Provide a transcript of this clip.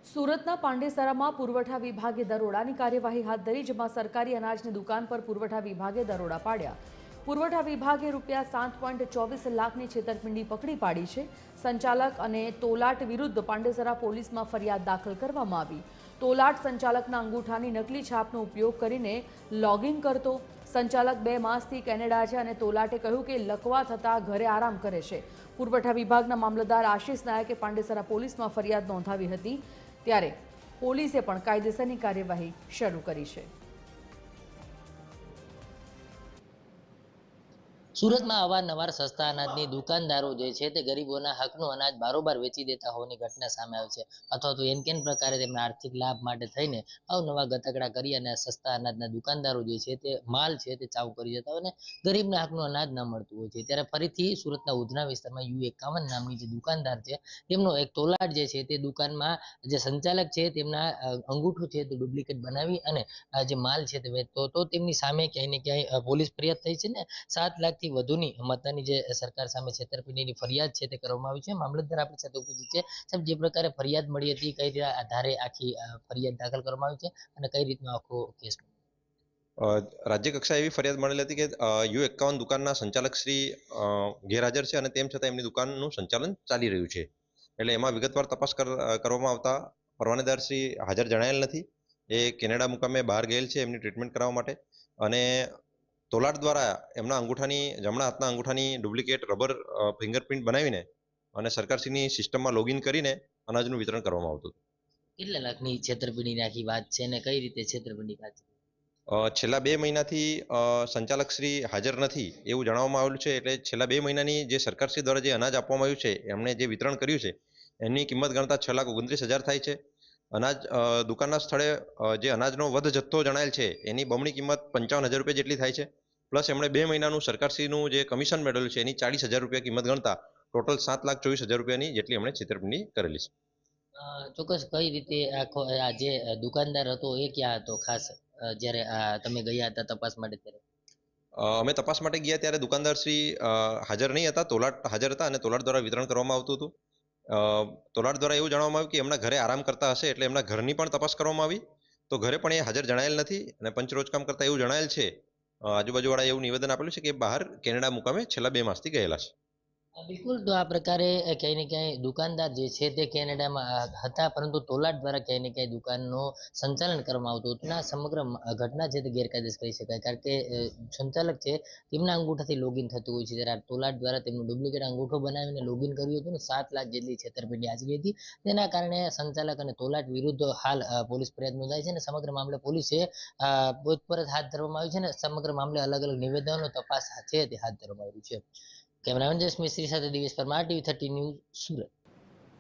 સુરતના પાંડેસરામાં પુરવઠા વિભાગે દરોડાની કાર્યવાહી હાથ ધરી, જેમાં સરકારી અનાજની દુકાન પર પુરવઠા વિભાગે દરોડા પાડ્યા। પુરવઠા વિભાગે રૂપિયા 7.24 લાખની છેતરપિંડી પકડી પાડી છે। સંચાલક અને તોલાટ વિરુદ્ધ પાંડેસરા પોલીસમાં ફરિયાદ દાખલ કરવામાં આવી। તોલાટ સંચાલકના અંગૂઠાની નકલી છાપનો ઉપયોગ કરીને લોગિંગ કરતો। સંચાલક 2 માસથી કેનેડા છે અને તોલાટે કહ્યું કે લકવા થતાં ઘરે આરામ કરે છે। પુરવઠા વિભાગના મામલતદાર આશિષ નાયકે પાંડેસરા પોલીસમાં ફરિયાદ નોંધાવી હતી, ત્યારે પોલીસે પણ કાયદેસરની કાર્યવાહી શરૂ કરી છે। સુરતમાં અવારનવાર સસ્તા અનાજની દુકાનદારો જે છે તે ગરીબોના હકનું અનાજ બારોબાર વેચી દેતા હોવાની ઘટના સામે આવી છે, અથવા તો એન પ્રકારે તેમના આર્થિક લાભ માટે થઈને અવનવા ગતકડા કરી અને સસ્તા અનાજના દુકાનદારો જે છે તે માલ છે તે ચાવ કરી જતા હોય અને ગરીબના હકનું અનાજ ન મળતું હોય છે। ત્યારે ફરીથી સુરતના ઉધના વિસ્તારમાં U51 નામની જે દુકાનદાર છે તેમનો એક તોલાટ જે છે તે દુકાનમાં જે સંચાલક છે તેમના અંગૂઠો છે તે ડુપ્લિકેટ બનાવી અને જે માલ છે તે વેચતો હતો। તેમની સામે ક્યાંય ને ક્યાંય પોલીસ ફરિયાદ થઈ છે ને 7 લાખથી વધુની મતદારની જે સરકાર સામે છેતરપિંડીની ફરિયાદ છે તે કરવામાં આવી છે। મામલતદાર આપણી સાથે ઉપસ્થિત છે। સાહેબ, જે પ્રકારે ફરિયાદ મળી હતી, કઈ રીતે આધારે આખી ફરિયાદ દાખલ કરવામાં આવી છે અને કઈ રીતનો આખો કેસ? રાજ્ય કક્ષાએ એવી ફરિયાદ મળેલી હતી કે U51 દુકાનના સંચાલક શ્રી ગેરહાજર છે અને તેમ છતાં એમની દુકાનનું સંચાલન ચાલી રહ્યું છે। એટલે એમાં વિગતવાર તપાસ કરવામાં આવતા પરવાનેદાર શ્રી હાજર જણાયેલ નથી। એ કેનેડા મુકામે બહાર ગયેલ છે એમની ટ્રીટમેન્ટ કરાવવા માટે, અને તોલાટ દ્વારા એમના અંગૂઠાની જમણા હાથના અંગૂઠાની ડુપ્લિકેટ રબર ફિંગરપ્રિન્ટ બનાવીને અને સરકારશ્રીની સિસ્ટમમાં લોગિન કરીને અનાજનું વિતરણ કરવામાં આવતું હતું। કેટલા લાખની છેતરપિંડીની આખી વાત છે અને કઈ રીતે છેતરપિંડી થાય છે? છેલ્લા 2 મહિનાથી સંચાલક શ્રી હાજર નથી એવું જણાવવામાં આવેલું છે। એટલે છેલ્લા 2 મહિનાની જે સરકારશ્રી દ્વારા જે અનાજ આપવામાં આવ્યું છે, એમણે જે વિતરણ કર્યું છે, એની કિંમત ગણતા 6,29,000 થાય છે। અનાજ દુકાનના સ્થળે જે અનાજનો વધ જથ્થો જણાયેલ છે એની બમણી કિંમત 55,000 રૂપિયા જેટલી થાય છે। પ્લસ એમણે 2 મહિનાનું સરકારશ્રીનું જે કમિશન મેળવેલું છે એની 40,000 રૂપિયા કિંમત ગણતા ટોટલ 7,24,000 રૂપિયાની જેટલી એમણે છેતરપિંડી કરેલી છે। ચોક્કસ કઈ રીતે આખો આ જે દુકાનદાર હતો એ ક્યાં હતો ખાસ, જ્યારે તમે ગયા હતા તપાસ માટે ત્યારે? અમે તપાસ માટે ગયા ત્યારે દુકાનદાર શ્રી હાજર નહીં હતા, તોલાટ હાજર હતા અને તોલાટ દ્વારા વિતરણ કરવામાં આવતું હતું। તોલાટ દ્વારા એવું જાણવામાં આવ્યું કે એમના ઘરે આરામ કરતા હશે, એટલે એમના ઘરની પણ તપાસ કરવામાં આવી, તો ઘરે પણ એ હાજર જણાયેલ નથી અને પંચરોજકામ કરતા એવું જણાયેલ છે। આજુબાજુવાળા એવું નિવેદન આપેલું છે કે બહાર કેનેડા મુકામે છેલ્લા 2 માસથી ગયેલા છે। બિલકુલ, તો આ પ્રકારે ક્યાંય ને ક્યાંય દુકાનદાર જે છે તે કેનેડામાં હતા, પરંતુ તોલાટ દ્વારા ક્યાંય ને ક્યાંય દુકાનનું સંચાલન કરવામાં આવતું હતું। આ સમગ્ર ઘટના છે તે ગેરકાયદેસર કહી શકાય, કારણ કે સંચાલક છે તેમના અંગૂઠાથી લોગિન થતું હોય છે, ત્યારે તોલાટ દ્વારા તેમનું ડુપ્લિકેટ અંગૂઠો બનાવીને લોગિન કર્યું હતું ને 7 લાખ જેટલી છેતરપિંડી આચરી હતી। તેના કારણે સંચાલક અને તોલાટ વિરુદ્ધ હાલ પોલીસ ફરિયાદ નોંધાઈ છે અને સમગ્ર મામલે પોલીસે પૂછપરછ હાથ ધરવામાં આવી છે અને સમગ્ર મામલે અલગ અલગ નિવેદનો તપાસ છે તે હાથ ધરવામાં આવી છે। કેમેરામેન જયેશ મિસ્ત્રી સાથે દિવેશ પરમાર, TV30 ન્યૂઝ, સુરત।